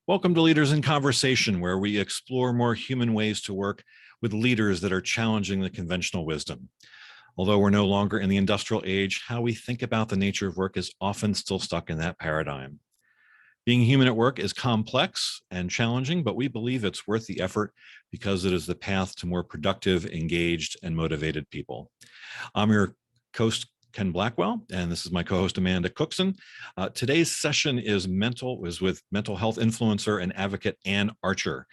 Welcome to Leaders in Conversation, where we explore more human ways to work with leaders that are challenging the conventional wisdom. Although we're no longer in the industrial age, how we think about the nature of work is often still stuck in that paradigm. Being human at work is complex and challenging, but we believe it's worth the effort because it is the path to more productive, engaged, and motivated people. I'm your host, Ken Blackwell, and this is my co-host Amanda Cookson. Today's session is with mental health influencer and advocate Anne Archer.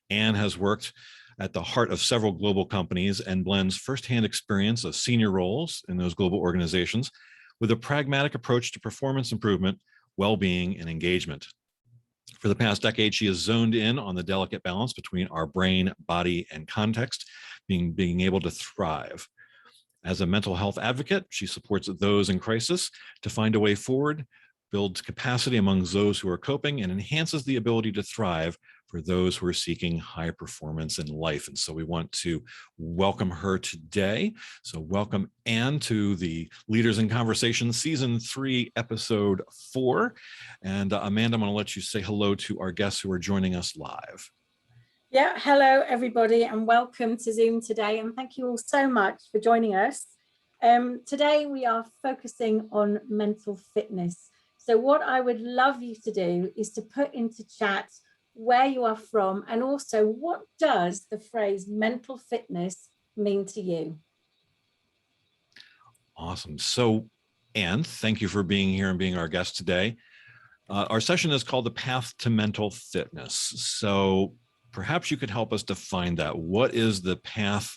Anne has worked at the heart of several global companies and blends firsthand experience of senior roles in those global organizations with a pragmatic approach to performance improvement, well-being, and engagement. For the past decade, she has zoned in on the delicate balance between our brain, body, and context, being able to thrive. As a mental health advocate, she supports those in crisis to find a way forward, builds capacity among those who are coping, and enhances the ability to thrive for those who are seeking high performance in life. And so we want to welcome her today. So welcome, Anne, to the Leaders in Conversation, Season 3, Episode 4. And Amanda, I'm going to let you say hello to our guests who are joining us live. Yeah, hello everybody and welcome to Zoom today, and thank you all so much for joining us. Today we are focusing on mental fitness. So what I would love you to do is to put into chat where you are from and also what does the phrase mental fitness mean to you? Awesome. So Anne, thank you for being here and being our guest today. Our session is called The Path to Mental Fitness. So perhaps you could help us define that. What is the path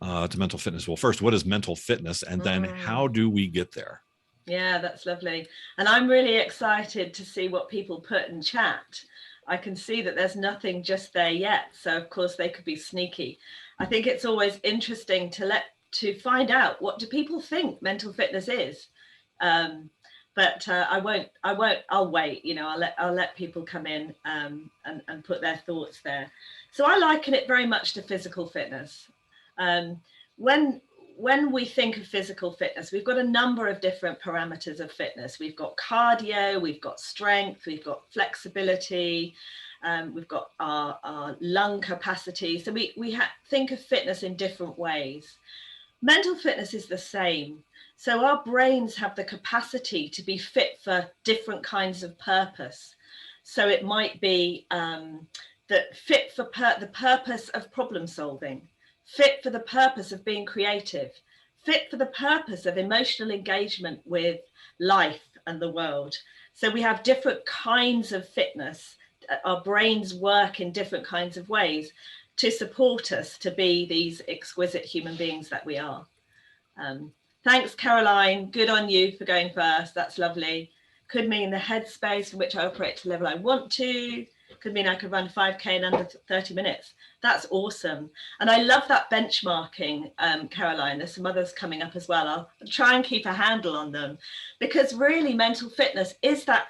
to mental fitness? Well, first, what is mental fitness? And then how do we get there? Yeah, that's lovely. And I'm really excited to see what people put in chat. I can see that there's nothing just there yet. So of course they could be sneaky. I think it's always interesting to find out, what do people think mental fitness is? But I'll wait, I'll let people come in and put their thoughts there. So I liken it very much to physical fitness. When we think of physical fitness, we've got a number of different parameters of fitness. We've got cardio, we've got strength, we've got flexibility, we've got our lung capacity. So we think of fitness in different ways. Mental fitness is the same. So our brains have the capacity to be fit for different kinds of purpose. So it might be that fit for the purpose of problem solving, fit for the purpose of being creative, fit for the purpose of emotional engagement with life and the world. So we have different kinds of fitness. Our brains work in different kinds of ways to support us to be these exquisite human beings that we are. Thanks, Caroline. Good on you for going first. That's lovely. Could mean the headspace in which I operate to the level I want to. Could mean I could run 5K in under 30 minutes. That's awesome. And I love that benchmarking, Caroline. There's some others coming up as well. I'll try and keep a handle on them, because really mental fitness is that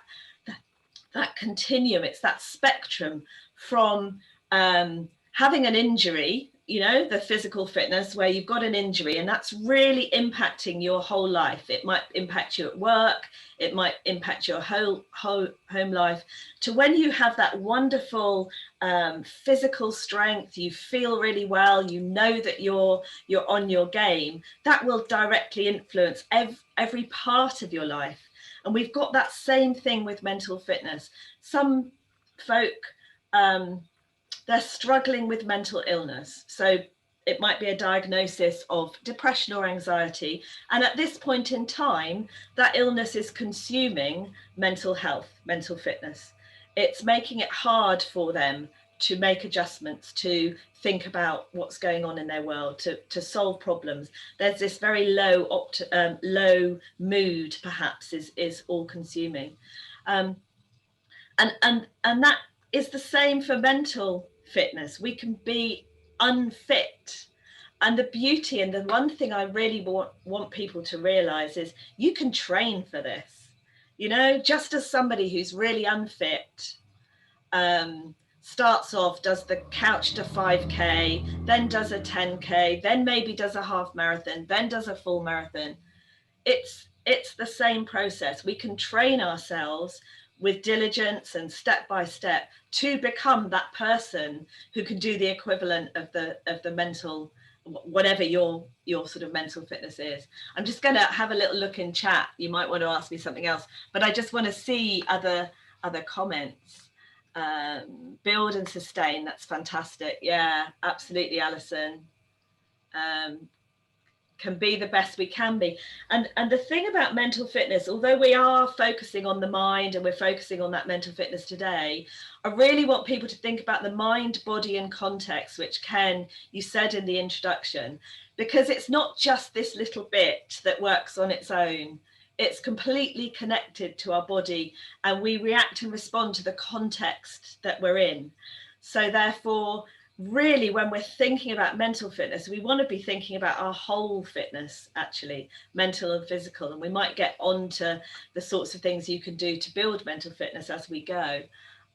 continuum. It's that spectrum from having an injury, the physical fitness where you've got an injury and that's really impacting your whole life. It might impact you at work, it might impact your whole home life, to when you have that wonderful physical strength, you feel really well, you know that you're on your game. That will directly influence every part of your life. And we've got that same thing with mental fitness. Some folk, they're struggling with mental illness. So it might be a diagnosis of depression or anxiety. And at this point in time, that illness is consuming mental health, mental fitness. It's making it hard for them to make adjustments, to think about what's going on in their world, to solve problems. There's this very low mood, perhaps, is all consuming. And that is the same for mental fitness. We can be unfit. And the beauty, and the one thing I really want people to realize is you can train for this. Just as somebody who's really unfit starts off, does the couch to 5K, then does a 10K, then maybe does a half marathon, then does a full marathon. It's the same process. We can train ourselves with diligence and step by step to become that person who can do the equivalent of the mental, whatever your sort of mental fitness is. I'm just going to have a little look in chat. You might want to ask me something else, but I just want to see other comments. Build and sustain, that's fantastic. Yeah, absolutely, Alison. Can be the best we can be. And the thing about mental fitness, although we are focusing on the mind and we're focusing on that mental fitness today, I really want people to think about the mind, body and context, which Ken, you said in the introduction, because it's not just this little bit that works on its own. It's completely connected to our body, and we react and respond to the context that we're in. So therefore, really, when we're thinking about mental fitness, we want to be thinking about our whole fitness, actually, mental and physical. And we might get on to the sorts of things you can do to build mental fitness as we go.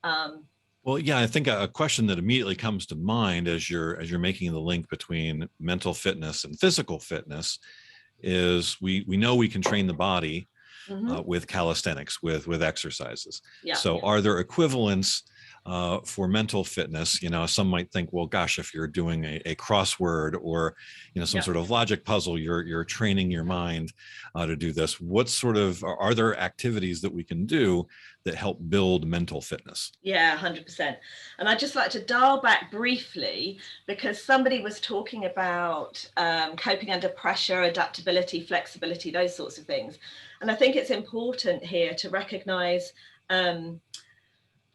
Well, yeah, I think a question that immediately comes to mind as you're making the link between mental fitness and physical fitness is we know we can train the body with calisthenics, with exercises. Yeah. So are there equivalents for mental fitness? Some might think, well, gosh, if you're doing a crossword or some sort of logic puzzle, you're training your mind to do this. What sort of are there activities that we can do that help build mental fitness? Yeah, 100%. And I'd just like to dial back briefly, because somebody was talking about coping under pressure, adaptability, flexibility, those sorts of things. And I think it's important here to recognize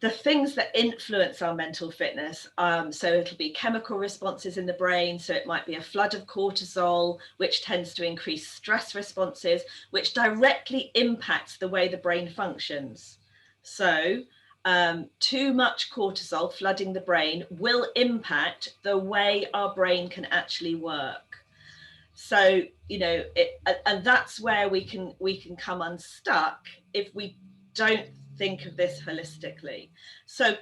the things that influence our mental fitness. So it'll be chemical responses in the brain. So it might be a flood of cortisol, which tends to increase stress responses, which directly impacts the way the brain functions. So too much cortisol flooding the brain will impact the way our brain can actually work. So, and that's where we can come unstuck if we don't think of this holistically. So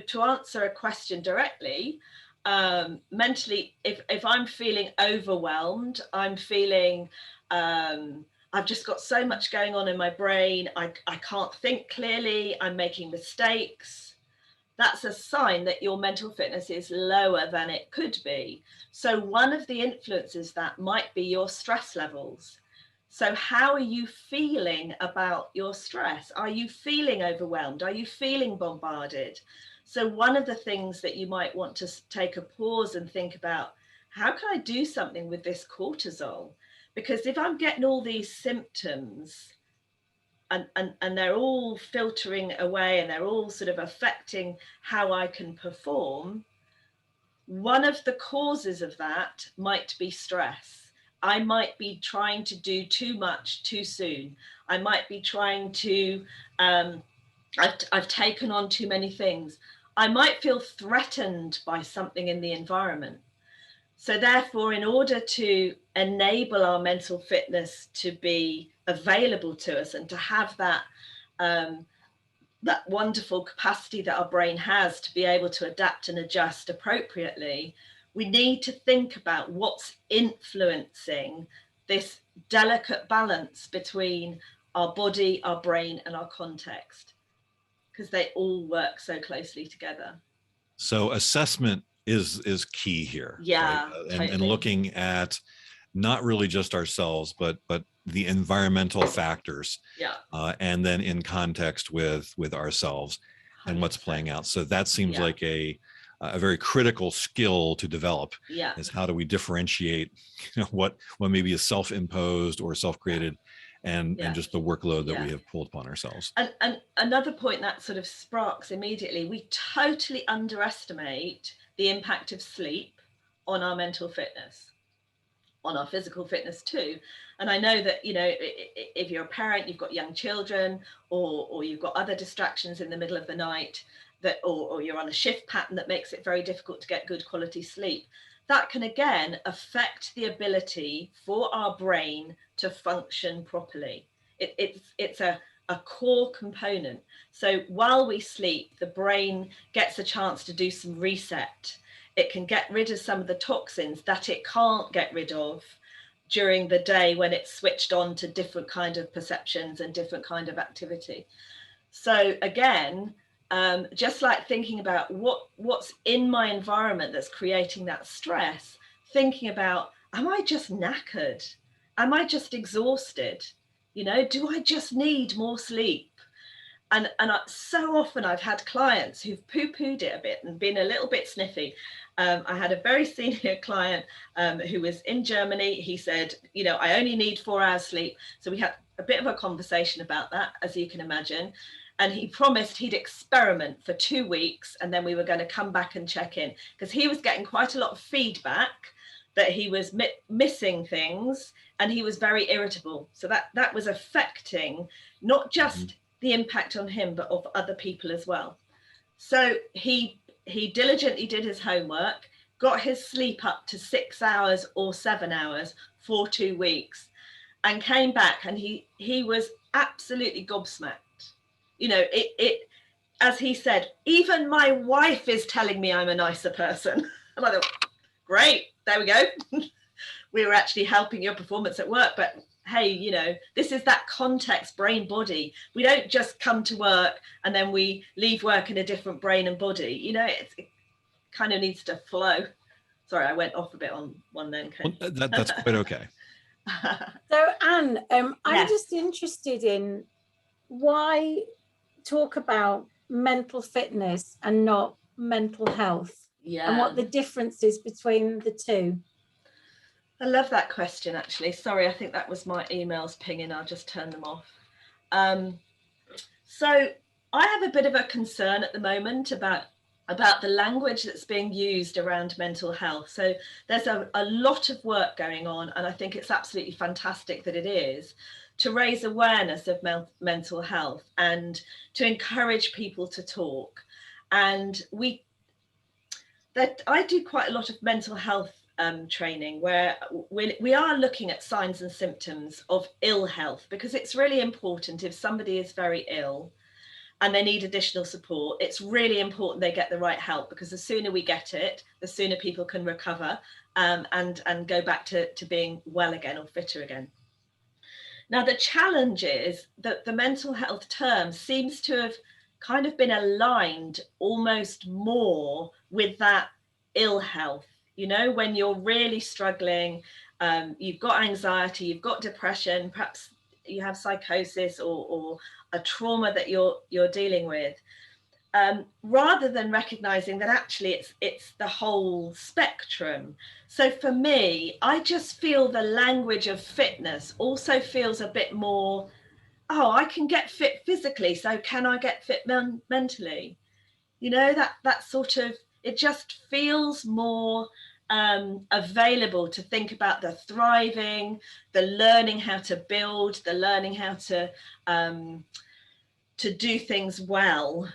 to answer a question directly, mentally, if I'm feeling overwhelmed, I'm feeling I've just got so much going on in my brain, I can't think clearly, I'm making mistakes, that's a sign that your mental fitness is lower than it could be. So one of the influences that might be your stress levels. So how are you feeling about your stress? Are you feeling overwhelmed? Are you feeling bombarded? So one of the things that you might want to take a pause and think about, how can I do something with this cortisol? Because if I'm getting all these symptoms and they're all filtering away and they're all sort of affecting how I can perform, one of the causes of that might be stress. I might be trying to do too much too soon. I might be trying to, I've taken on too many things. I might feel threatened by something in the environment. So therefore, in order to enable our mental fitness to be available to us and to have that, that wonderful capacity that our brain has to be able to adapt and adjust appropriately, we need to think about what's influencing this delicate balance between our body, our brain, and our context, because they all work so closely together. So assessment is key here. Yeah, right? totally. And looking at not really just ourselves, but the environmental factors. Yeah. And then in context with ourselves and what's 100%. playing out. So that seems like a very critical skill to develop. Yeah. Is how do we differentiate, what maybe is self-imposed or self-created, and just the workload that we have pulled upon ourselves. And another point that sort of sparks immediately, we totally underestimate the impact of sleep on our mental fitness, on our physical fitness too. And I know that, if you're a parent, you've got young children, or you've got other distractions in the middle of the night, that or you're on a shift pattern that makes it very difficult to get good quality sleep, that can again affect the ability for our brain to function properly. It's a core component. So while we sleep, the brain gets a chance to do some reset. It can get rid of some of the toxins that it can't get rid of during the day when it's switched on to different kind of perceptions and different kind of activity. So again, just like thinking about what's in my environment that's creating that stress, thinking about, am I just knackered? Am I just exhausted? You know, do I just need more sleep? And so often I've had clients who've poo-pooed it a bit and been a little bit sniffy. I had a very senior client who was in Germany. He said, you know, I only need 4 hours sleep. So we had a bit of a conversation about that, as you can imagine. And he promised he'd experiment for 2 weeks, and then we were going to come back and check in, because he was getting quite a lot of feedback that he was missing things, and he was very irritable. So that was affecting not just the impact on him, but of other people as well. So he diligently did his homework, got his sleep up to 6 hours or 7 hours for 2 weeks, and came back, and he was absolutely gobsmacked. You know, it as he said, even my wife is telling me I'm a nicer person. And I thought, great, there we go. We were actually helping your performance at work. But hey, you know, this is that context, brain, body. We don't just come to work and then we leave work in a different brain and body. You know, it kind of needs to flow. Sorry, I went off a bit on one then. Well, that's quite okay. So Anne, I'm Yes. just interested in why talk about mental fitness and not mental health, and what the difference is between the two. I love that question, actually. Sorry, I think that was my emails pinging. I'll just turn them off. So I have a bit of a concern at the moment about the language that's being used around mental health. So there's a lot of work going on, and I think it's absolutely fantastic that it is, to raise awareness of mental health and to encourage people to talk. And I do quite a lot of mental health training where we are looking at signs and symptoms of ill health, because it's really important. If somebody is very ill and they need additional support, it's really important they get the right help, because the sooner we get it, the sooner people can recover and go back to being well again or fitter again. Now, the challenge is that the mental health term seems to have kind of been aligned almost more with that ill health. You know, when you're really struggling, you've got anxiety, you've got depression, perhaps you have psychosis or a trauma that you're dealing with, rather than recognizing that actually it's the whole spectrum. So for me, I just feel the language of fitness also feels a bit more, oh, I can get fit physically, so can I get fit mentally? You know, that sort of, it just feels more available to think about the thriving, the learning how to build, the learning how to do things well,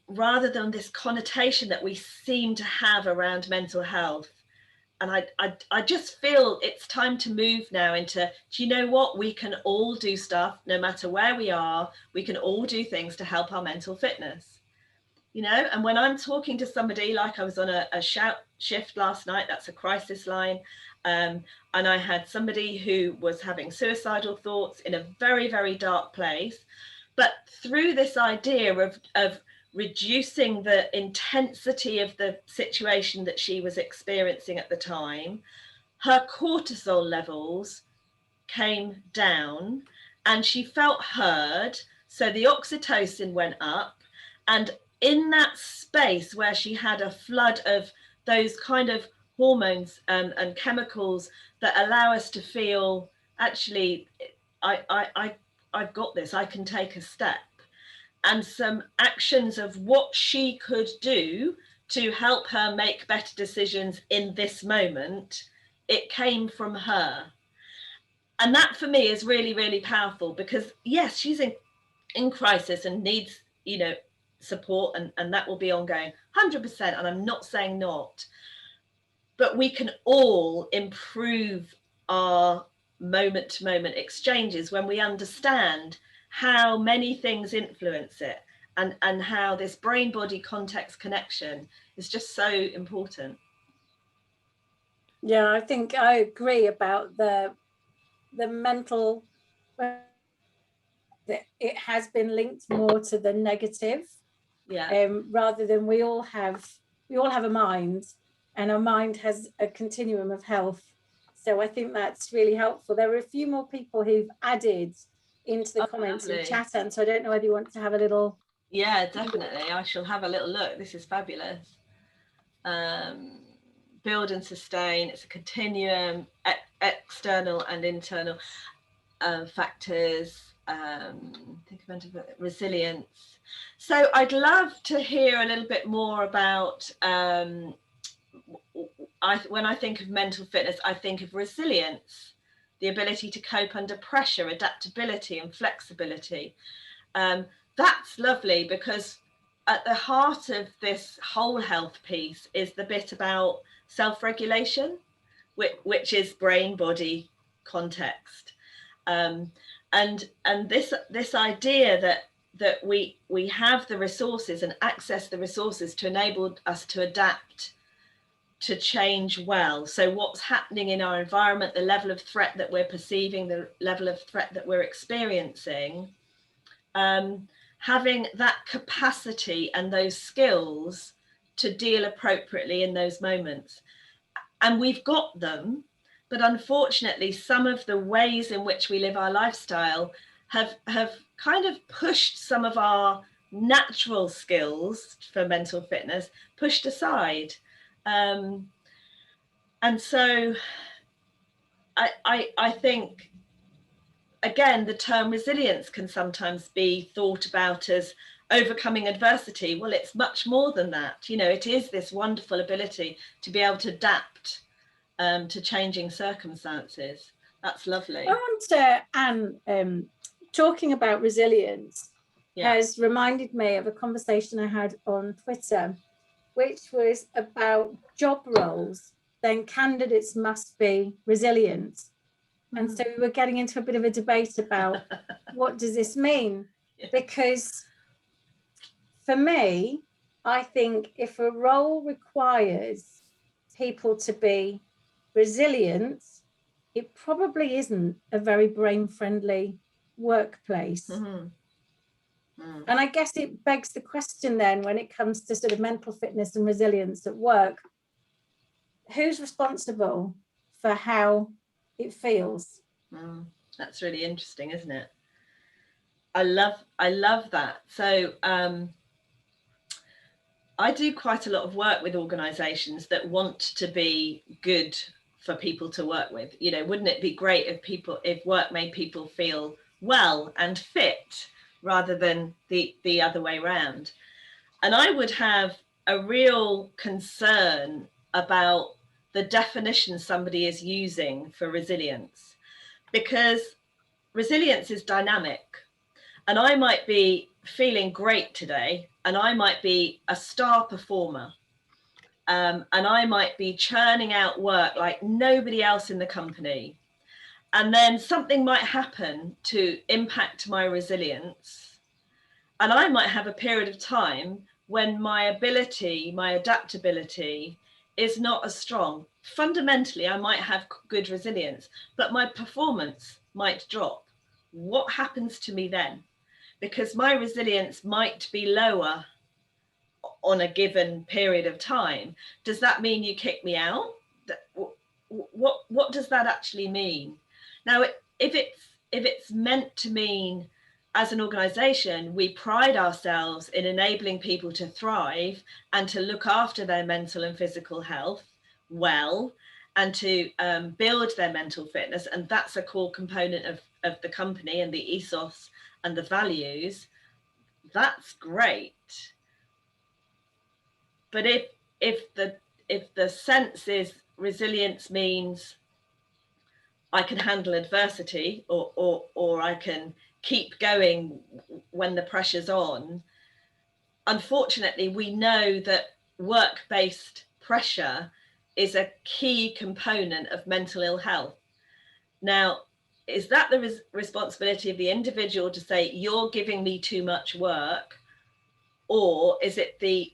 rather than this connotation that we seem to have around mental health. And I just feel it's time to move now into, do you know what? We can all do stuff, no matter where we are. We can all do things to help our mental fitness. You know, and when I'm talking to somebody, like I was on a shout shift last night, that's a crisis line, and I had somebody who was having suicidal thoughts in a very, very dark place. But through this idea of reducing the intensity of the situation that she was experiencing at the time, her cortisol levels came down and she felt heard. So the oxytocin went up, and in that space where she had a flood of those kind of hormones and chemicals that allow us to feel, actually, I've got this, I can take a step, and some actions of what she could do to help her make better decisions in this moment, it came from her. And that for me is really, really powerful, because yes, she's in crisis and needs, you know, support, and that will be ongoing 100%, and I'm not saying not, but we can all improve our moment to moment exchanges when we understand how many things influence it, and how this brain body context connection is just so important. Yeah, I think I agree about the mental that it has been linked more to the negative, rather than we all have a mind, and our mind has a continuum of health. So I think that's really helpful. There are a few more people who've added into the comments and chat, and so I don't know whether you want to have a little. Yeah, definitely. I shall have a little look. This is fabulous. Build and sustain. It's a continuum, external and internal factors. Think of resilience. So I'd love to hear a little bit more about. When I think of mental fitness, I think of resilience, the ability to cope under pressure, adaptability, and flexibility. That's lovely, because at the heart of this whole health piece is the bit about self-regulation, which is brain body context, and this idea that we have the resources and access the resources to enable us to adapt to change well. So what's happening in our environment, the level of threat that we're perceiving, the level of threat that we're experiencing, having that capacity and those skills to deal appropriately in those moments. And we've got them, but unfortunately, some of the ways in which we live our lifestyle have kind of pushed some of our natural skills for mental fitness, pushed aside. And so I think, again, the term resilience can sometimes be thought about as overcoming adversity. Well, it's much more than that. You know, it is this wonderful ability to be able to adapt to changing circumstances. That's lovely. I want to, Anne, talking about resilience has reminded me of a conversation I had on Twitter, which was about job roles. Then candidates must be resilient. And so we were getting into a bit of a debate about what does this mean? Because for me, I think if a role requires people to be resilient, it probably isn't a very brain-friendly workplace. And I guess it begs the question then, when it comes to sort of mental fitness and resilience at work, who's responsible for how it feels? That's really interesting, isn't it? I love that. So I do quite a lot of work with organizations that want to be good for people to work with. You know, wouldn't it be great if work made people feel well and fit rather than the other way around? And I would have a real concern about the definition somebody is using for resilience, because resilience is dynamic, and I might be feeling great today, and I might be a star performer, and I might be churning out work like nobody else in the company, and then something might happen to impact my resilience, and I might have a period of time when my ability, my adaptability is not as strong. Fundamentally, I might have good resilience, but my performance might drop. What happens to me then? Because my resilience might be lower on a given period of time. Does that mean you kick me out? What does that actually mean? Now, if it's meant to mean, as an organization, we pride ourselves in enabling people to thrive and to look after their mental and physical health well, and to build their mental fitness, and that's a core component of the company and the ethos and the values, that's great. But if the sense is resilience means I can handle adversity, or I can keep going when the pressure's on, unfortunately, we know that work-based pressure is a key component of mental ill health. Now, is that the responsibility of the individual to say, you're giving me too much work? Or is it the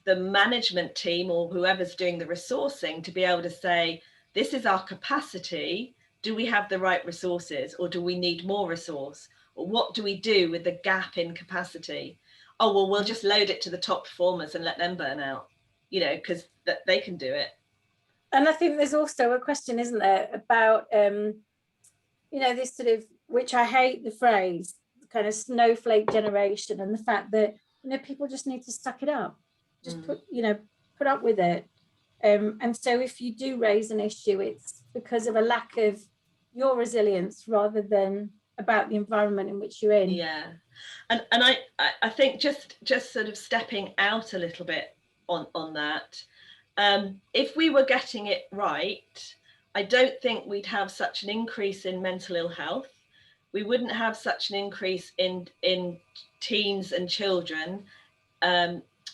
management team or whoever's doing the resourcing to be able to say, this is our capacity. Do we have the right resources, or do we need more resource? Or what do we do with the gap in capacity? Oh, well, we'll just load it to the top performers and let them burn out, you know, because they can do it. And I think there's also a question, isn't there, about, you know, this sort of, which I hate the phrase, kind of snowflake generation, and the fact that, you know, people just need to suck it up, just put up with it. And so if you do raise an issue, it's because of a lack of your resilience rather than about the environment in which you're in. Yeah. And I think just sort of stepping out a little bit on that, if we were getting it right, I don't think we'd have such an increase in mental ill health. We wouldn't have such an increase in teens and children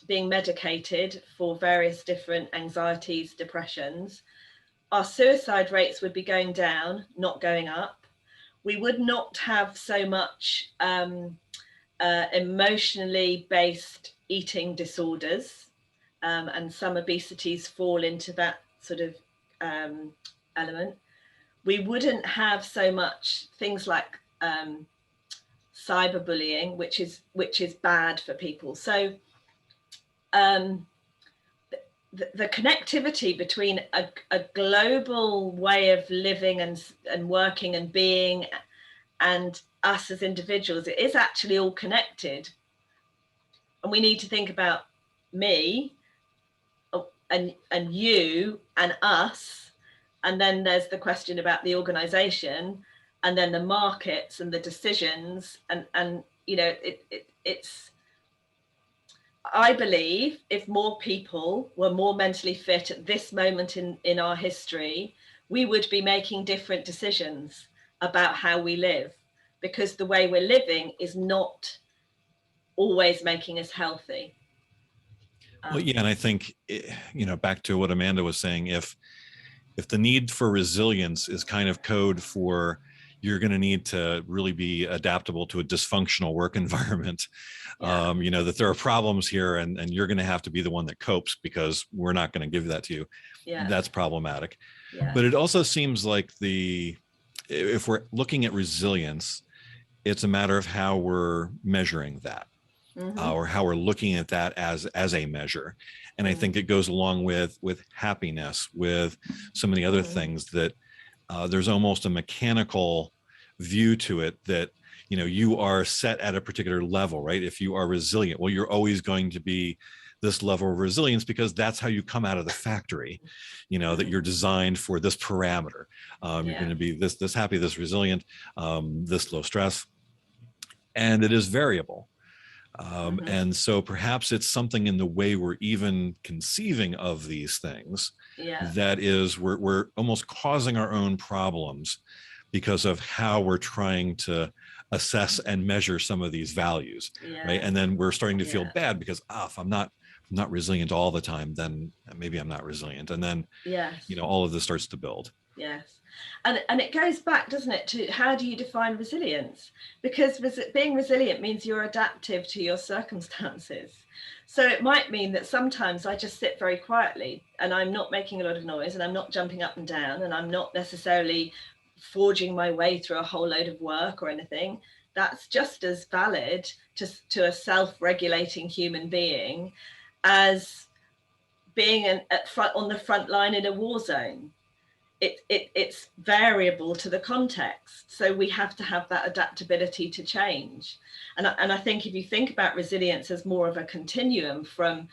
being medicated for various different anxieties, depressions. Our suicide rates would be going down, not going up. We would not have so much emotionally based eating disorders, and some obesities fall into that sort of element. We wouldn't have so much things like cyberbullying, which is bad for people. So the connectivity between a global way of living and working and being and us as individuals, it is actually all connected. And we need to think about me and you and us. And then there's the question about the organization, and then the markets and the decisions. And you know, it's, I believe if more people were more mentally fit at this moment in our history, we would be making different decisions about how we live, because the way we're living is not always making us healthy. Well, yeah, and I think, you know, back to what Amanda was saying, if the need for resilience is kind of code for you're going to need to really be adaptable to a dysfunctional work environment, Yeah. you know, that there are problems here and you're going to have to be the one that copes because we're not going to give that to you. Yeah. That's problematic. Yeah. But it also seems like if we're looking at resilience, it's a matter of how we're measuring that. Or how we're looking at that as a measure. And I think it goes along with happiness, with so many other things, that there's almost a mechanical view to it that, you know, you are set at a particular level, right? If you are resilient, well, you're always going to be this level of resilience because that's how you come out of the factory, you know, that you're designed for this parameter. You're going to be this happy, this resilient, this low stress, and it is variable. And so perhaps it's something in the way we're even conceiving of these things that is we're almost causing our own problems because of how we're trying to assess and measure some of these values, right? And then we're starting to feel bad because if I'm not resilient all the time, then maybe I'm not resilient, and then you know, all of this starts to build. Yes. And it goes back, doesn't it, to how do you define resilience? Because being resilient means you're adaptive to your circumstances. So it might mean that sometimes I just sit very quietly and I'm not making a lot of noise and I'm not jumping up and down and I'm not necessarily forging my way through a whole load of work or anything. That's just as valid to a self-regulating human being as being on the front line in a war zone. It's variable to the context, so we have to have that adaptability to change. And I think if you think about resilience as more of a continuum from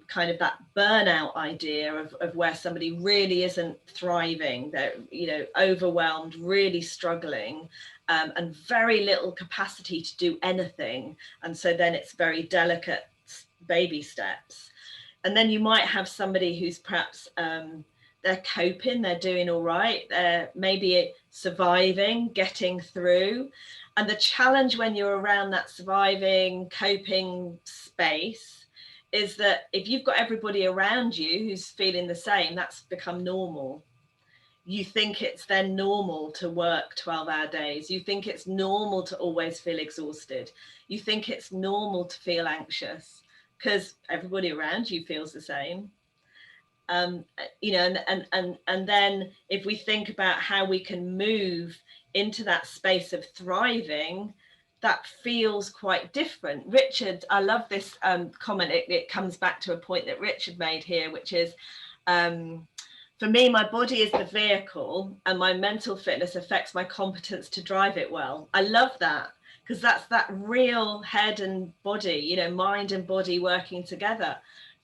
kind of that burnout idea of where somebody really isn't thriving, they're, you know, overwhelmed, really struggling, and very little capacity to do anything, and so then it's very delicate baby steps. And then you might have somebody who's perhaps they're coping, they're doing all right, they're maybe surviving, getting through. And the challenge when you're around that surviving, coping space is that if you've got everybody around you who's feeling the same, that's become normal. You think it's then normal to work 12-hour days. You think it's normal to always feel exhausted. You think it's normal to feel anxious because everybody around you feels the same. You know, and then if we think about how we can move into that space of thriving, that feels quite different. Richard, I love this comment. It comes back to a point that Richard made here, which is, for me, my body is the vehicle and my mental fitness affects my competence to drive it well. I love that, because that's that real head and body, you know, mind and body working together.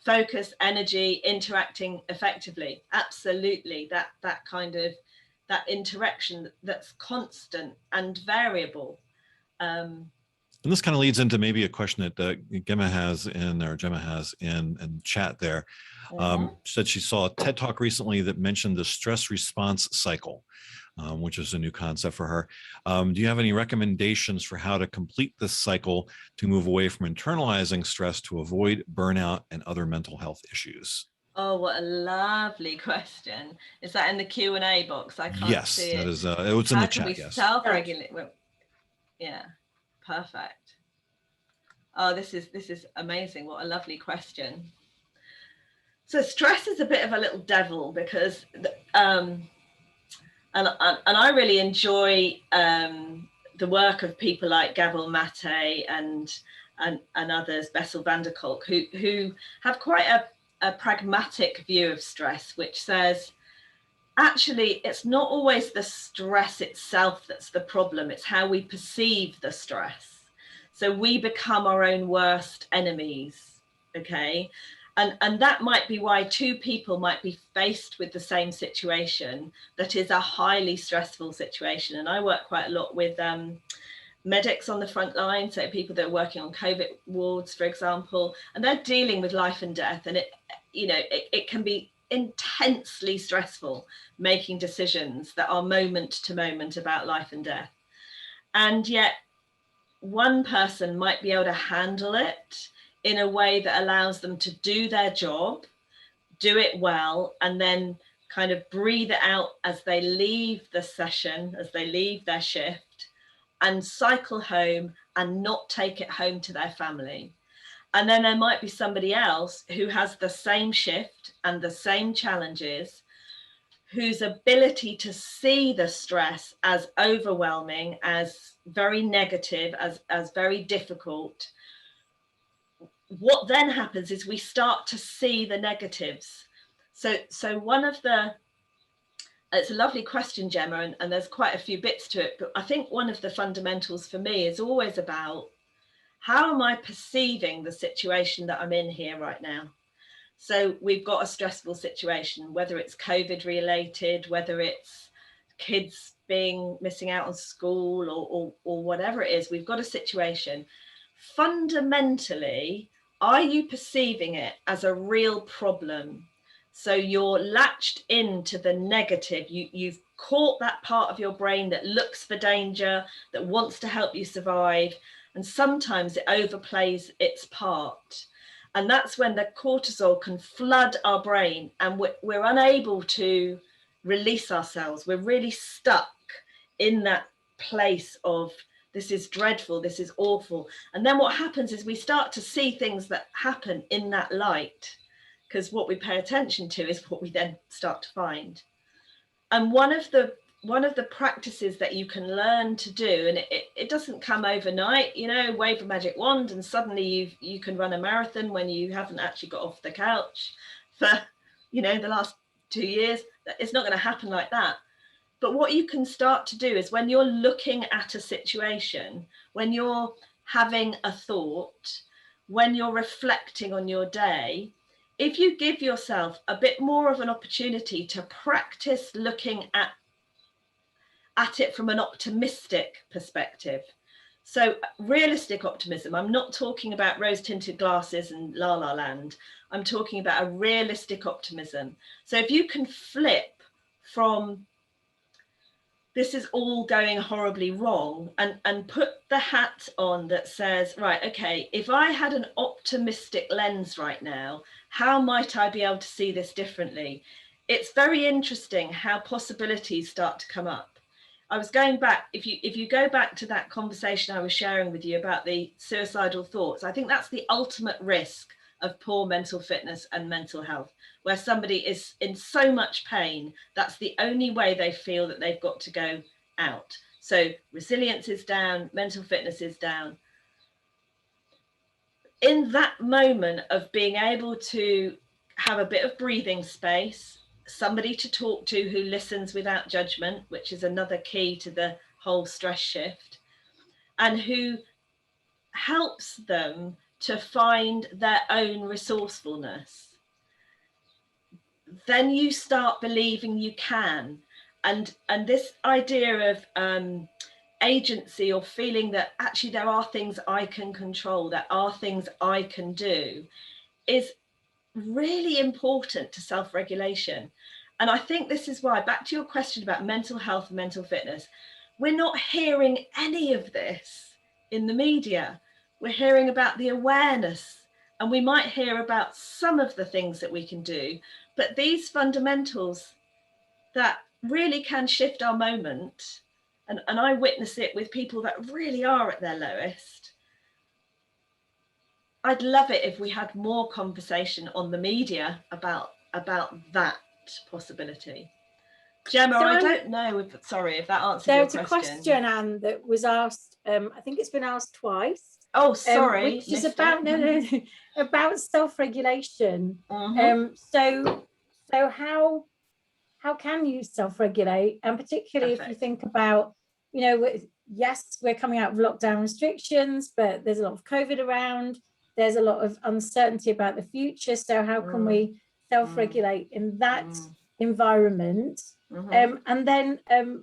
Focus, energy, interacting effectively. Absolutely. That kind of, that interaction that's constant and variable. And this kind of leads into maybe a question that Gemma has in chat there. She said she saw a TED Talk recently that mentioned the stress response cycle, which is a new concept for her. Do you have any recommendations for how to complete this cycle to move away from internalizing stress to avoid burnout and other mental health issues? Oh, what a lovely question. Is that in the Q&A box? I can't yes, see it. That is, it was in the chat, yes. Self-regulate? Well, yeah, perfect. Oh, this is amazing. What a lovely question. So stress is a bit of a little devil, because and I really enjoy the work of people like Gabor Mate and others, Bessel van der Kolk, who have quite a pragmatic view of stress, which says, actually, it's not always the stress itself that's the problem. It's how we perceive the stress. So we become our own worst enemies, okay? And that might be why two people might be faced with the same situation that is a highly stressful situation. And I work quite a lot with medics on the front line, so people that are working on COVID wards, for example, and they're dealing with life and death. And it can be intensely stressful making decisions that are moment to moment about life and death. And yet one person might be able to handle it in a way that allows them to do their job, do it well, and then kind of breathe it out as they leave the session, as they leave their shift, and cycle home and not take it home to their family. And then there might be somebody else who has the same shift and the same challenges, whose ability to see the stress as overwhelming, as very negative, as very difficult. What then happens is we start to see the negatives. So one of the, it's a lovely question, Gemma, and there's quite a few bits to it, but I think one of the fundamentals for me is always about, how am I perceiving the situation that I'm in here right now? So we've got a stressful situation, whether it's COVID related, whether it's kids missing out on school or whatever it is, we've got a situation. Fundamentally, are you perceiving it as a real problem? So you're latched into the negative. You've caught that part of your brain that looks for danger, that wants to help you survive. And sometimes it overplays its part. And that's when the cortisol can flood our brain and we're unable to release ourselves. We're really stuck in that place of, this is dreadful, this is awful. And then what happens is we start to see things that happen in that light, because what we pay attention to is what we then start to find. And one of the practices that you can learn to do, and it doesn't come overnight, wave a magic wand and suddenly you can run a marathon when you haven't actually got off the couch for the last 2 years. It's not going to happen like that. But what you can start to do is, when you're looking at a situation, when you're having a thought, when you're reflecting on your day, if you give yourself a bit more of an opportunity to practice looking at it from an optimistic perspective. So realistic optimism, I'm not talking about rose-tinted glasses and la la land. I'm talking about a realistic optimism. So if you can flip from, this is all going horribly wrong, and put the hat on that says, right, okay, if I had an optimistic lens right now, how might I be able to see this differently? It's very interesting how possibilities start to come up. I was going back, if you go back to that conversation I was sharing with you about the suicidal thoughts, I think that's the ultimate risk of poor mental fitness and mental health, where somebody is in so much pain, that's the only way they feel that they've got to go out. So resilience is down, mental fitness is down. In that moment of being able to have a bit of breathing space, somebody to talk to who listens without judgment, which is another key to the whole stress shift, and who helps them to find their own resourcefulness, then you start believing you can. And this idea of agency, or feeling that actually there are things I can control, there are things I can do, is really important to self-regulation. And I think this is why, back to your question about mental health and mental fitness, we're not hearing any of this in the media. We're hearing about the awareness, and we might hear about some of the things that we can do, but these fundamentals that really can shift our moment, and I witness it with people that really are at their lowest. I'd love it if we had more conversation on the media about that possibility. Gemma, So I don't know if, sorry, if that answers your question. There's a question, Anne, that was asked, I think it's been asked twice. Oh, sorry. Which is about, about self-regulation. Mm-hmm. So how can you self-regulate? And particularly if you think about, you know, yes, we're coming out of lockdown restrictions, but there's a lot of COVID around. There's a lot of uncertainty about the future. So how can we self-regulate in that environment? And then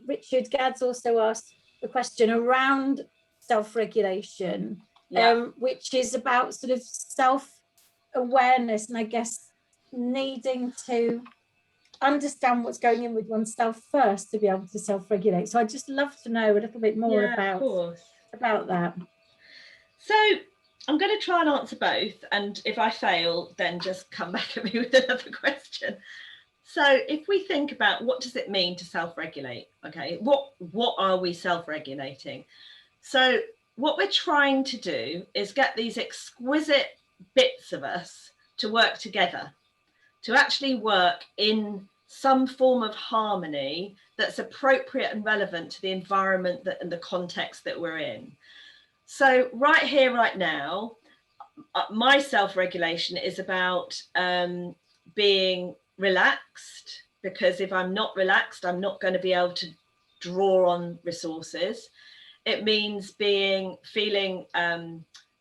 Richard Gads also asked the question around self-regulation, which is about sort of self-awareness, and I guess needing to understand what's going in with oneself first to be able to self-regulate. So I'd just love to know a little bit more about that. So I'm going to try and answer both, and if I fail, then just come back at me with another question. So if we think about what does it mean to self-regulate, okay, what are we self-regulating? So what we're trying to do is get these exquisite bits of us to work together, to actually work in some form of harmony that's appropriate and relevant to the environment and the context that we're in. So right here, right now, my self-regulation is about being relaxed, because if I'm not relaxed, I'm not going to be able to draw on resources. It means feeling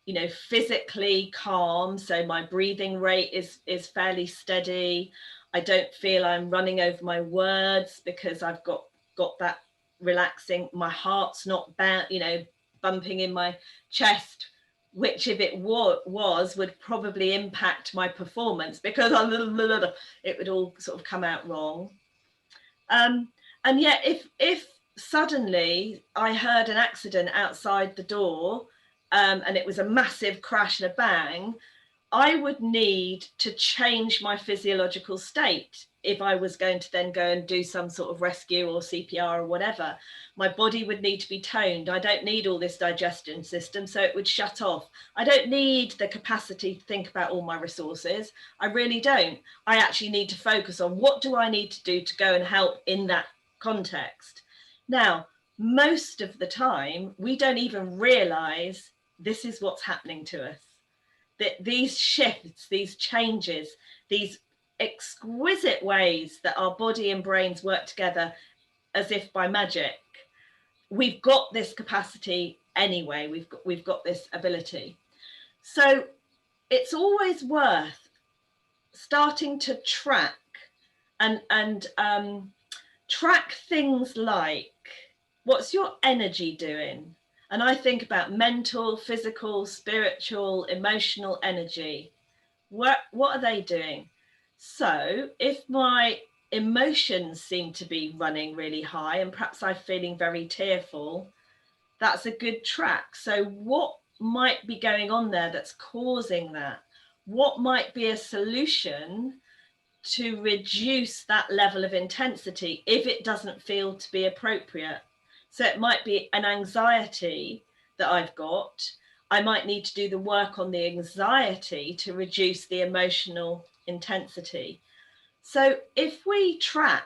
you know, physically calm, so my breathing rate is fairly steady. I don't feel I'm running over my words because I've got that relaxing. My heart's not bumping in my chest, which if it was would probably impact my performance, because it would all sort of come out wrong. And yet if suddenly I heard an accident outside the door, and it was a massive crash and a bang, I would need to change my physiological state if I was going to then go and do some sort of rescue or CPR or whatever. My body would need to be toned. I don't need all this digestion system, so it would shut off. I don't need the capacity to think about all my resources. I really don't. I actually need to focus on what do I need to do to go and help in that context. Now, most of the time, we don't even realize this is what's happening to us. That these shifts, these changes, these exquisite ways that our body and brains work together as if by magic, we've got this capacity anyway, we've got this ability. So it's always worth starting to track and track things like, what's your energy doing? And I think about mental, physical, spiritual, emotional energy. What are they doing? So if my emotions seem to be running really high and perhaps I'm feeling very tearful, that's a good track. So what might be going on there that's causing that? What might be a solution to reduce that level of intensity if it doesn't feel to be appropriate? So it might be an anxiety that I've got. I might need to do the work on the anxiety to reduce the emotional intensity. So if we track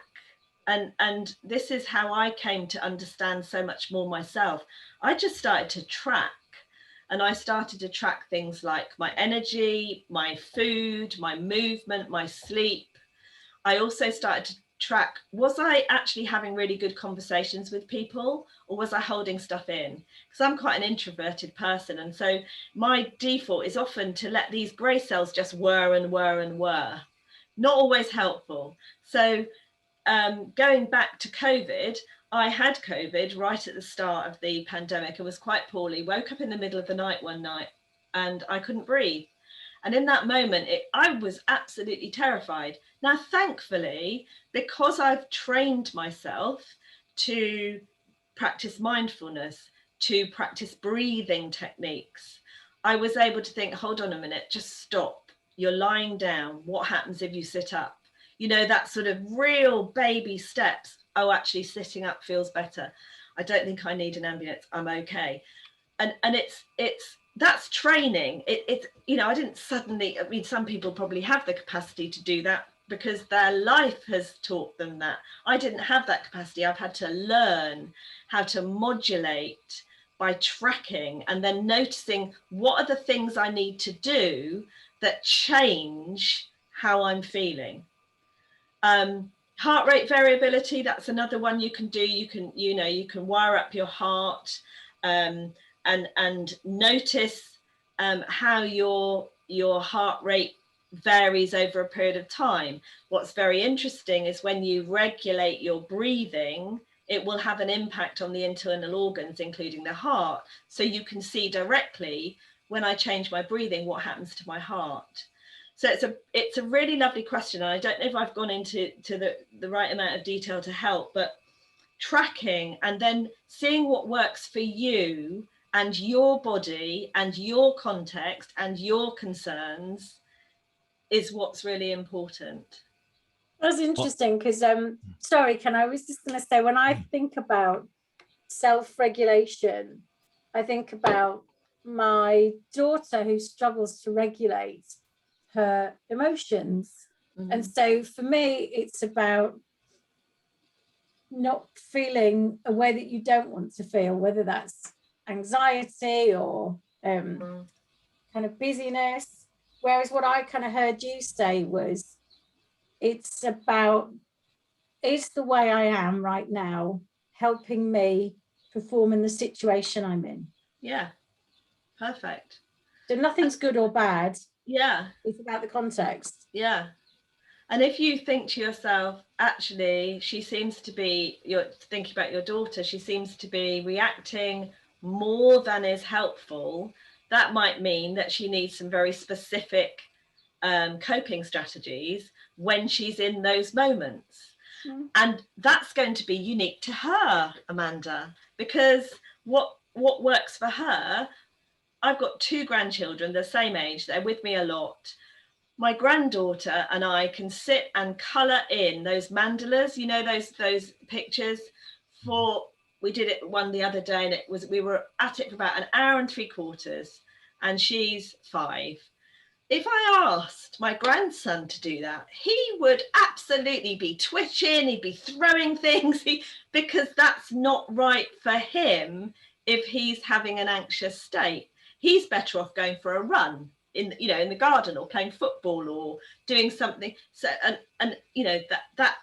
and this is how I came to understand so much more myself. I just started to track, and I started to track things like my energy, my food, my movement, my sleep. I also started to track, was I actually having really good conversations with people, or was I holding stuff in? Because I'm quite an introverted person, and so my default is often to let these grey cells just whir and whir and whir. Not always helpful. So going back to COVID, I had COVID right at the start of the pandemic and was quite poorly, woke up in the middle of the night one night and I couldn't breathe. And in that moment, I was absolutely terrified. Now, thankfully, because I've trained myself to practice mindfulness, to practice breathing techniques, I was able to think, hold on a minute, just stop. You're lying down. What happens if you sit up? You know, that sort of real baby steps. Oh, actually sitting up feels better. I don't think I need an ambulance. I'm okay. And it's that's training. It's, you know, I didn't suddenly, I mean, some people probably have the capacity to do that because their life has taught them that. I didn't have that capacity. I've had to learn how to modulate by tracking and then noticing what are the things I need to do that change how I'm feeling. Heart rate variability, that's another one you can do. You can wire up your heart and notice how your heart rate varies over a period of time. What's very interesting is when you regulate your breathing, it will have an impact on the internal organs, including the heart. So you can see directly when I change my breathing, what happens to my heart. So it's a really lovely question. And I don't know if I've gone into the right amount of detail to help, but tracking and then seeing what works for you and your body and your context and your concerns is what's really important. That's interesting because, sorry, Ken, I was just going to say, when I think about self-regulation, I think about my daughter who struggles to regulate her emotions. Mm-hmm. And so for me, it's about not feeling a way that you don't want to feel, whether that's anxiety or kind of busyness. Whereas what I kind of heard you say was, it's about, is the way I am right now helping me perform in the situation I'm in? Yeah, perfect. So nothing's good or bad. Yeah. It's about the context. Yeah. And if you think to yourself, actually, she seems to be, you're thinking about your daughter, she seems to be reacting more than is helpful, that might mean that she needs some very specific coping strategies when she's in those moments. And that's going to be unique to her, Amanda, because what works for her, I've got 2 grandchildren, the same age, they're with me a lot. My granddaughter and I can sit and colour in those mandalas, you know, those pictures. We did it one the other day, and we were at it for about an hour and 3/4, and she's 5. If I asked my grandson to do that, he would absolutely be twitching, he'd be throwing things, because that's not right for him if he's having an anxious state. He's better off going for a run in the garden, or playing football, or doing something. So and you know, that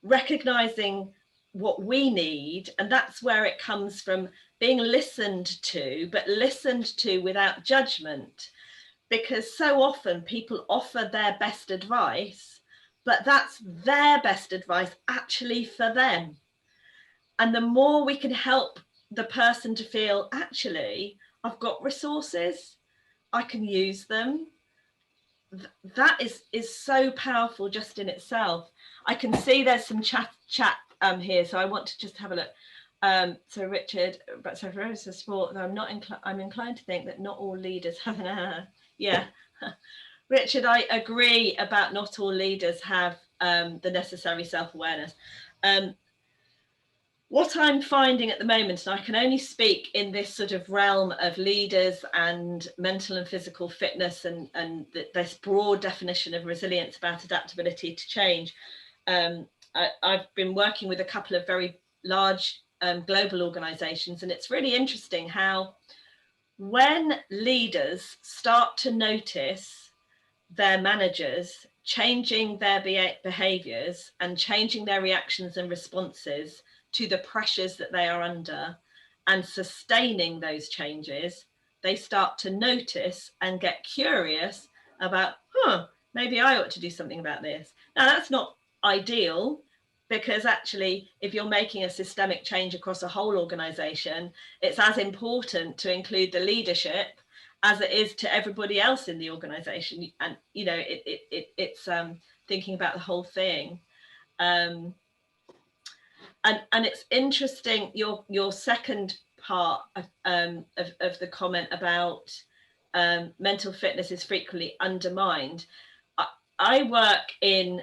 recognizing what we need, and that's where it comes from, being listened to, but listened to without judgment. Because so often people offer their best advice, but that's their best advice actually for them. And the more we can help the person to feel, actually, I've got resources, I can use them, that is so powerful just in itself. I can see there's some chat here, so I want to just have a look. So Richard, but so for sport, I'm inclined to think that not all leaders have an yeah. Richard, I agree about not all leaders have the necessary self-awareness. What I'm finding at the moment, and I can only speak in this sort of realm of leaders and mental and physical fitness, and this broad definition of resilience about adaptability to change, I've been working with a couple of very large global organizations, and it's really interesting how when leaders start to notice their managers changing their behaviors and changing their reactions and responses to the pressures that they are under and sustaining those changes, they start to notice and get curious about, maybe I ought to do something about this. Now, that's not ideal, because actually, if you're making a systemic change across a whole organization, it's as important to include the leadership as it is to everybody else in the organization. And, you know, it's thinking about the whole thing. And it's interesting, your second part of the comment about mental fitness is frequently undermined. I work in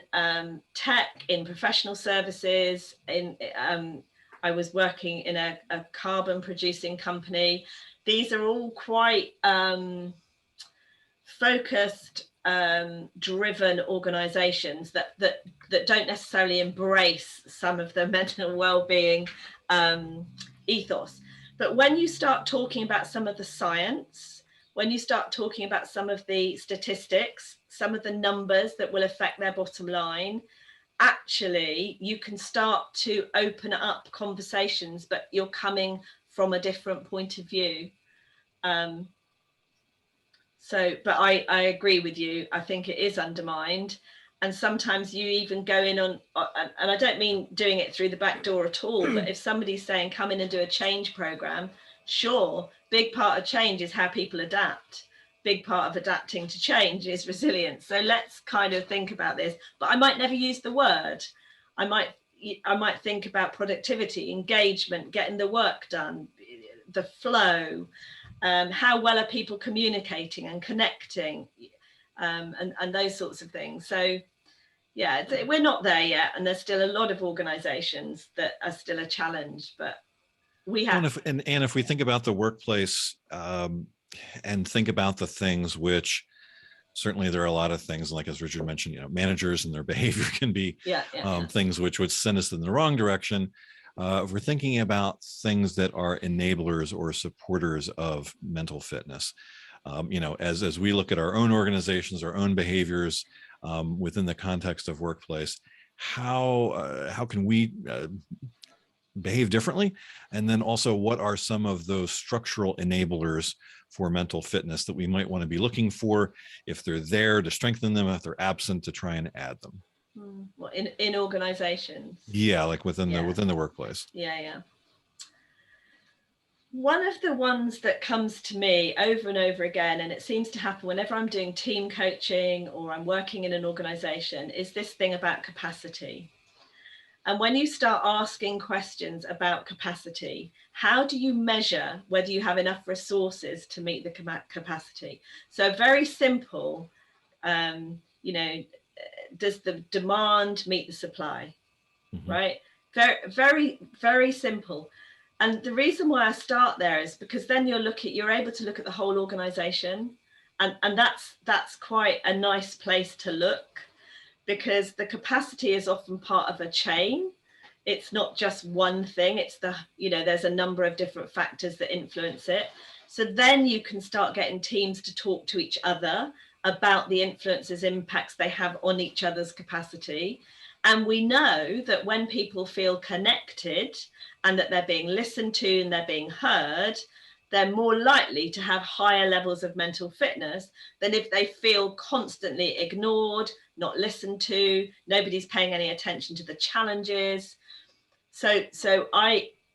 tech, in professional services. I was working in a carbon producing company. These are all quite focused, driven organizations that don't necessarily embrace some of the mental well-being ethos. But when you start talking about some of the science, when you start talking about some of the statistics, some of the numbers that will affect their bottom line, actually you can start to open up conversations, but you're coming from a different point of view. But I agree with you. I think it is undermined. And sometimes you even go in on, and I don't mean doing it through the back door at all, but if somebody's saying, come in and do a change program, sure, big part of change is how people adapt. Big part of adapting to change is resilience. So let's kind of think about this, but I might never use the word. I might think about productivity, engagement, getting the work done, the flow, how well are people communicating and connecting, and those sorts of things. So yeah, we're not there yet, and there's still a lot of organizations that are still a challenge, but we have. And if we think about the workplace, and think about the things which, certainly there are a lot of things, like as Richard mentioned, you know, managers and their behavior can be things which would send us in the wrong direction. If we're thinking about things that are enablers or supporters of mental fitness, you know, as we look at our own organizations, our own behaviors within the context of workplace, how can we behave differently? And then also, what are some of those structural enablers for mental fitness that we might want to be looking for? If they're there, to strengthen them; if they're absent, to try and add them. Well, in organizations. Yeah, like within the workplace. Yeah. One of the ones that comes to me over and over again, and it seems to happen whenever I'm doing team coaching or I'm working in an organization, is this thing about capacity. And when you start asking questions about capacity, how do you measure whether you have enough resources to meet the capacity? So very simple, you know, does the demand meet the supply, right? Very, very, very simple. And the reason why I start there is because then you're able to look at the whole organization, and that's quite a nice place to look, because the capacity is often part of a chain. It's not just one thing. It's there's a number of different factors that influence it. So then you can start getting teams to talk to each other about the influences, impacts they have on each other's capacity. And we know that when people feel connected and that they're being listened to and they're being heard, they're more likely to have higher levels of mental fitness than if they feel constantly ignored, not listened to, nobody's paying any attention to the challenges. So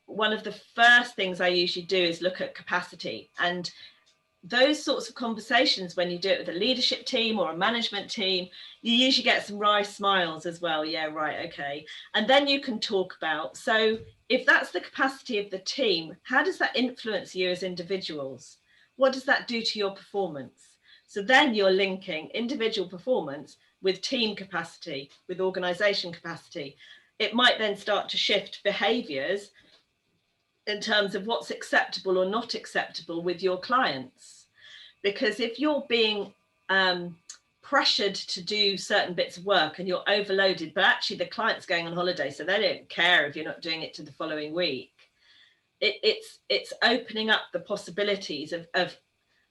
one of the first things I usually do is look at capacity. And those sorts of conversations, when you do it with a leadership team or a management team, you usually get some wry smiles as well. Yeah, right, okay. And then you can talk about, so if that's the capacity of the team, how does that influence you as individuals? What does that do to your performance? So then you're linking individual performance with team capacity, with organization capacity. It might then start to shift behaviors in terms of what's acceptable or not acceptable with your clients. Because if you're being pressured to do certain bits of work and you're overloaded, but actually the client's going on holiday, so they don't care if you're not doing it to the following week. It's opening up the possibilities of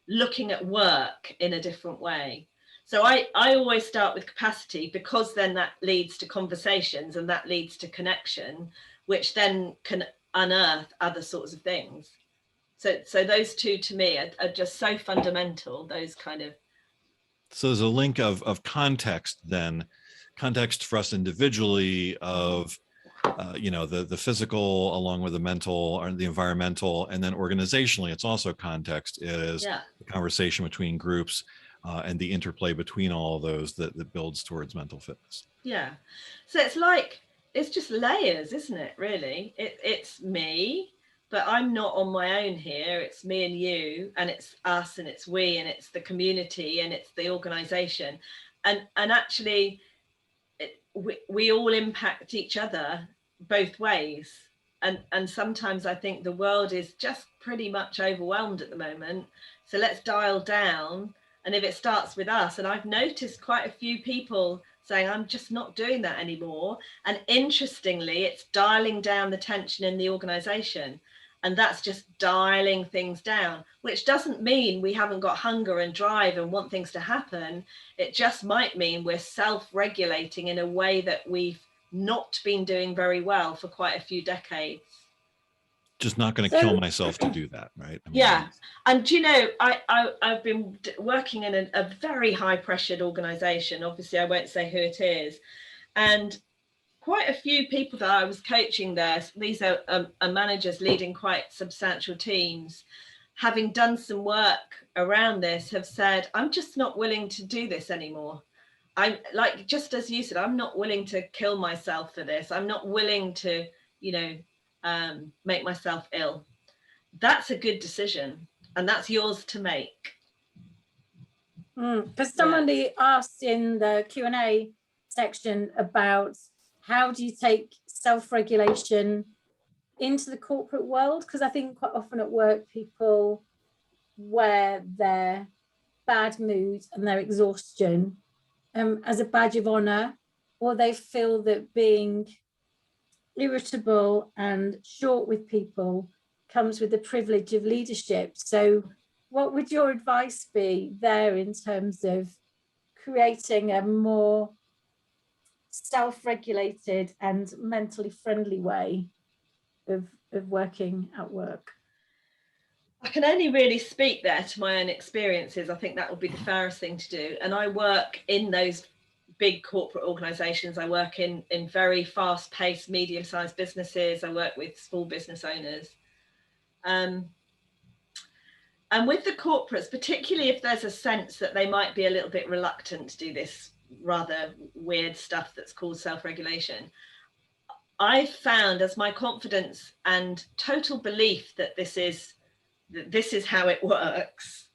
looking at work in a different way. So I always start with capacity, because then that leads to conversations and that leads to connection, which then can unearth other sorts of things. So those two to me are just so fundamental, those kind of. So there's a link of context then, context for us individually of, the physical along with the mental or the environmental, and then organizationally, it's also context. It is the conversation between groups and the interplay between all of those that builds towards mental fitness. Yeah. So it's just layers, isn't it, really? It's me, but I'm not on my own here. It's me and you, and it's us, and it's we, and it's the community, and it's the organization. And actually, we all impact each other both ways. And sometimes I think the world is just pretty much overwhelmed at the moment. So let's dial down. And if it starts with us, and I've noticed quite a few people saying, I'm just not doing that anymore. And interestingly, it's dialing down the tension in the organization. And that's just dialing things down, which doesn't mean we haven't got hunger and drive and want things to happen. It just might mean we're self-regulating in a way that we've not been doing very well for quite a few decades. Just not going to kill myself to do that, right? I mean, yeah. And I've been working in a very high pressured organization. Obviously, I won't say who it is. And quite a few people that I was coaching there, these are managers leading quite substantial teams, having done some work around this, have said, I'm just not willing to do this anymore. I'm like, just as you said, I'm not willing to kill myself for this. I'm not willing to, make myself ill. That's a good decision, and that's yours to make. Because somebody asked in the Q&A section about how do you take self-regulation into the corporate world? Because I think quite often at work, people wear their bad mood and their exhaustion as a badge of honor, or they feel that being irritable and short with people comes with the privilege of leadership. So what would your advice be there in terms of creating a more self-regulated and mentally friendly way of working at work? I can only really speak there to my own experiences. I think that would be the fairest thing to do. And I work in those big corporate organizations. I work in very fast-paced, medium-sized businesses. I work with small business owners. And with the corporates, particularly if there's a sense that they might be a little bit reluctant to do this rather weird stuff that's called self-regulation, I found, as my confidence and total belief that this is how it works,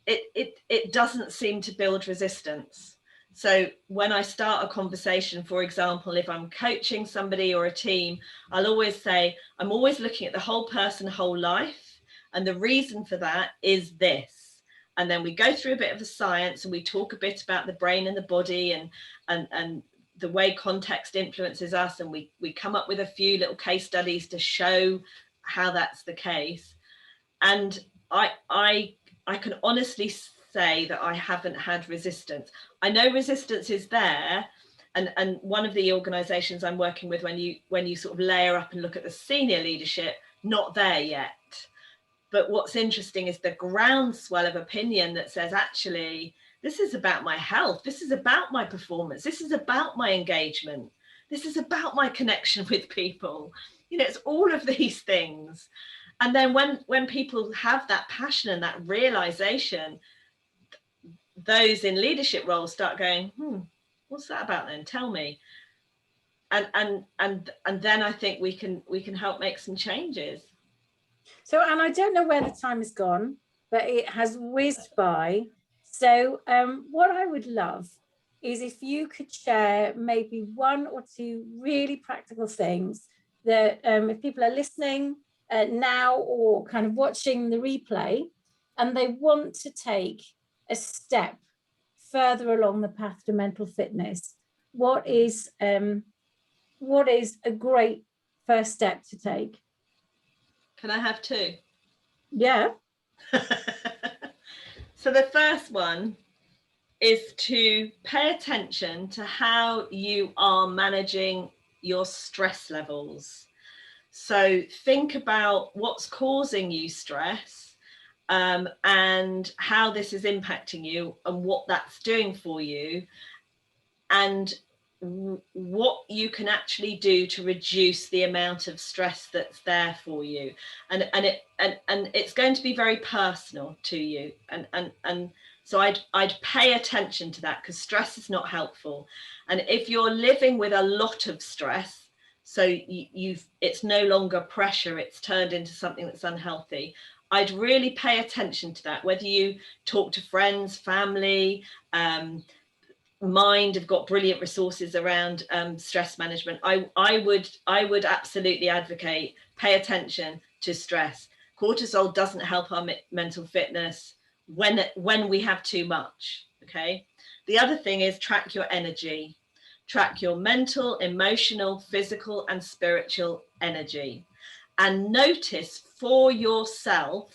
it doesn't seem to build resistance. So when I start a conversation, for example, if I'm coaching somebody or a team, I'll always say, I'm always looking at the whole person, whole life. And the reason for that is this. And then we go through a bit of the science and we talk a bit about the brain and the body and the way context influences us. And we come up with a few little case studies to show how that's the case. And I can honestly say that I haven't had resistance. I know resistance is there. And one of the organizations I'm working with, when you sort of layer up and look at the senior leadership, not there yet. But what's interesting is the groundswell of opinion that says, actually, this is about my health. This is about my performance. This is about my engagement. This is about my connection with people. It's all of these things. And then when people have that passion and that realization, those in leadership roles start going, what's that about then? Tell me. And then I think we can help make some changes. So, and I don't know where the time has gone, but it has whizzed by. So what I would love is if you could share maybe one or two really practical things that if people are listening now or kind of watching the replay and they want to take a step further along the path to mental fitness, what is a great first step to take? Can I have two? Yeah. So the first one is to pay attention to how you are managing your stress levels. So think about what's causing you stress, and how this is impacting you and what that's doing for you, and what you can actually do to reduce the amount of stress that's there for you. And it's going to be very personal to you. And so I'd pay attention to that, because stress is not helpful. And if you're living with a lot of stress, so it's no longer pressure, it's turned into something that's unhealthy, I'd really pay attention to that. Whether you talk to friends, family, Mind have got brilliant resources around stress management. I would absolutely advocate pay attention to stress. Cortisol doesn't help our mental fitness when we have too much. Okay. The other thing is track your energy. Track your mental, emotional, physical, and spiritual energy, and notice for yourself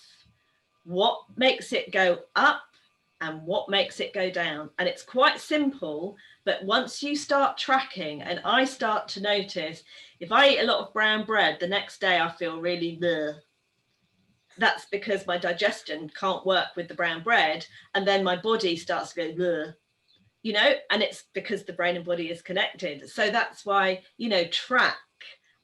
what makes it go up and what makes it go down. And it's quite simple, but once you start tracking, and I start to notice, if I eat a lot of brown bread, the next day I feel really bleh. That's because my digestion can't work with the brown bread, and then my body starts to go bleh, and it's because the brain and body is connected. So that's why, track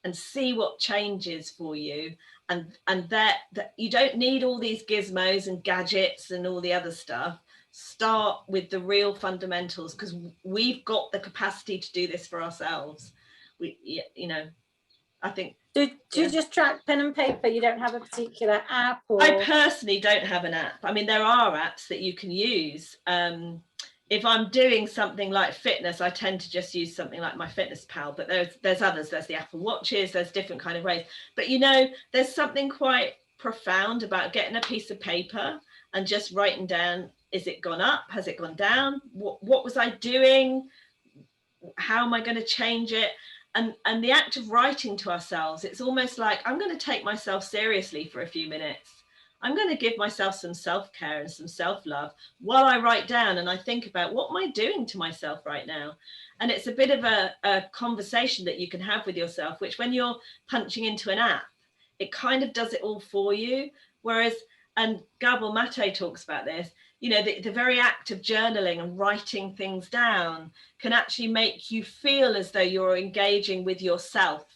and see what changes for you. And that you don't need all these gizmos and gadgets and all the other stuff. Start with the real fundamentals, because we've got the capacity to do this for ourselves. I think. Do you just track pen and paper? You don't have a particular app? Or? I personally don't have an app. I mean, there are apps that you can use. If I'm doing something like fitness, I tend to just use something like MyFitnessPal, but there's others. There's the Apple Watches, there's different kind of ways. But there's something quite profound about getting a piece of paper and just writing down, is it gone up? Has it gone down? What was I doing? How am I going to change it? And the act of writing to ourselves, it's almost like, I'm going to take myself seriously for a few minutes. I'm going to give myself some self-care and some self-love while I write down and I think about, what am I doing to myself right now? And it's a bit of a conversation that you can have with yourself, which when you're punching into an app, it kind of does it all for you. Whereas, and Gabor Mate talks about this, the very act of journaling and writing things down can actually make you feel as though you're engaging with yourself.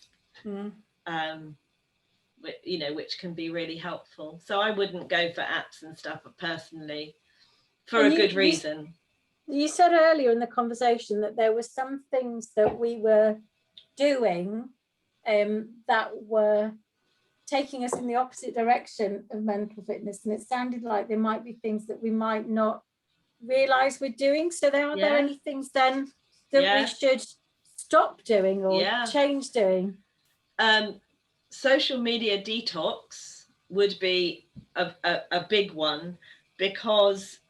Which can be really helpful. So I wouldn't go for apps and stuff personally, for a good reason. You said earlier in the conversation that there were some things that we were doing that were taking us in the opposite direction of mental fitness, and it sounded like there might be things that we might not realize we're doing. So are there any things then that we should stop doing or change doing? Social media detox would be a big one, because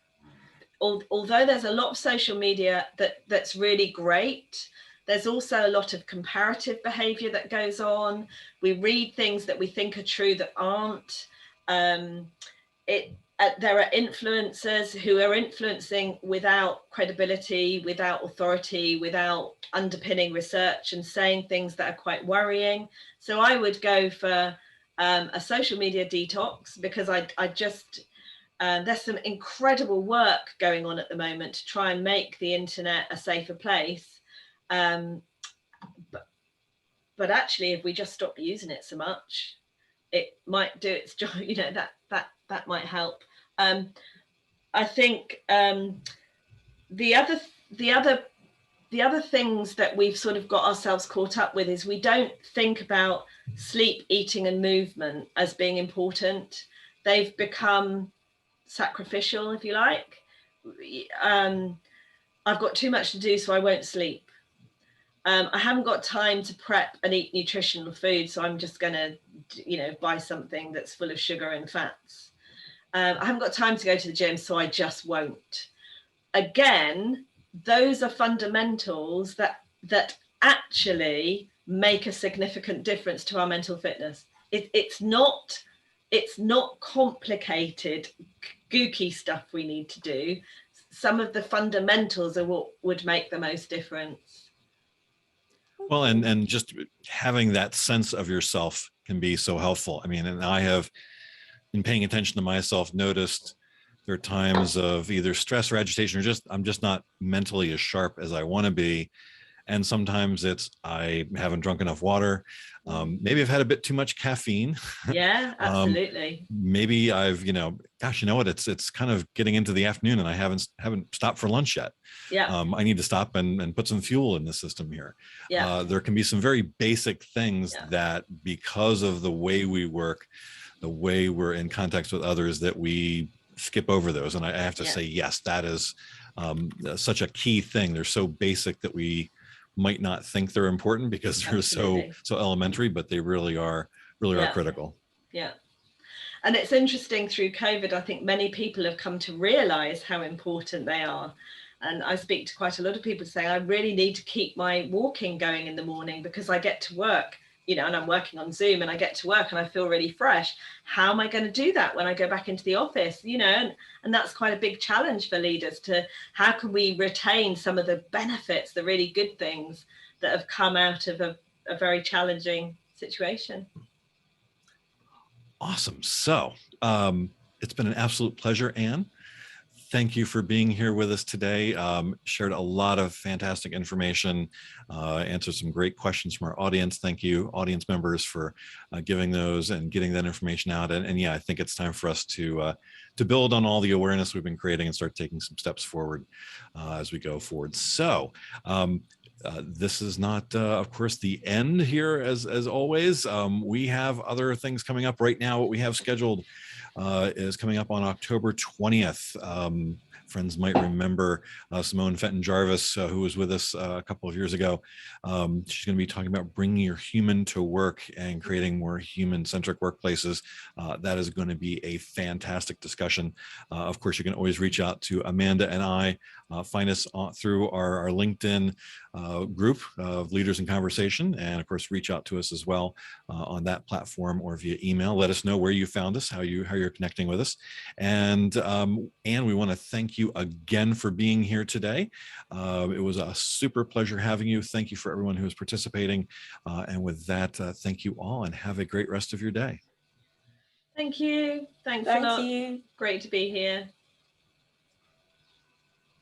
although there's a lot of social media that's really great, there's also a lot of comparative behavior that goes on. We read things that we think are true that aren't. There are influencers who are influencing without credibility, without authority, without underpinning research, and saying things that are quite worrying. So I would go for a social media detox, because I just there's some incredible work going on at the moment to try and make the internet a safer place. But actually, if we just stop using it so much, it might do its job. That might help. I think the other things that we've sort of got ourselves caught up with is we don't think about sleep, eating, and movement as being important. They've become sacrificial, if you like. I've got too much to do, so I won't sleep. I haven't got time to prep and eat nutritional food, so I'm just going to, buy something that's full of sugar and fats. I haven't got time to go to the gym, so I just won't. again, those are fundamentals that actually make a significant difference to our mental fitness. It's not complicated, gooky stuff we need to do. Some of the fundamentals are what would make the most difference. Well, and just having that sense of yourself can be so helpful. I mean, and I have, in paying attention to myself, noticed there are times of either stress or agitation, or just I'm just not mentally as sharp as I want to be. And sometimes it's I haven't drunk enough water. Maybe I've had a bit too much caffeine. Yeah, absolutely. Maybe I've, gosh, you know what? It's kind of getting into the afternoon, and I haven't stopped for lunch yet. Yeah. I need to stop and put some fuel in the system here. Yeah. There can be some very basic things Yeah. that, because of the way we work, the way we're in contact with others, that we skip over those. And I have to say, yes, that is such a key thing. They're so basic that we might not think they're important because they're so elementary, but they really are critical. Yeah. And it's interesting, through COVID, I think many people have come to realize how important they are. And I speak to quite a lot of people saying, I really need to keep my walking going in the morning because I get to work, and I'm working on Zoom and I get to work and I feel really fresh. How am I going to do that when I go back into the office? And that's quite a big challenge for leaders, to how can we retain some of the benefits, the really good things that have come out of a very challenging situation. Awesome. So it's been an absolute pleasure, Anne. Thank you for being here with us today. Shared a lot of fantastic information, answered some great questions from our audience. Thank you, audience members, for giving those and getting that information out. And yeah, I think it's time for us to build on all the awareness we've been creating and start taking some steps forward as we go forward. So this is not, of course, the end here, as always. We have other things coming up right now. What we have scheduled is coming up on October 20th. Friends might remember Simone Fenton Jarvis, who was with us a couple of years ago. She's going to be talking about bringing your human to work and creating more human-centric workplaces. That is going to be a fantastic discussion. Of course, you can always reach out to Amanda and I. Find us through our LinkedIn group of Leaders in Conversation, and of course, reach out to us as well on that platform or via email. Let us know where you found us, how you're connecting with us, and we want to thank you again for being here today. It was a super pleasure having you. Thank you for everyone who is participating, and with that, thank you all, and have a great rest of your day. Thank you. Thanks a lot. Great to be here.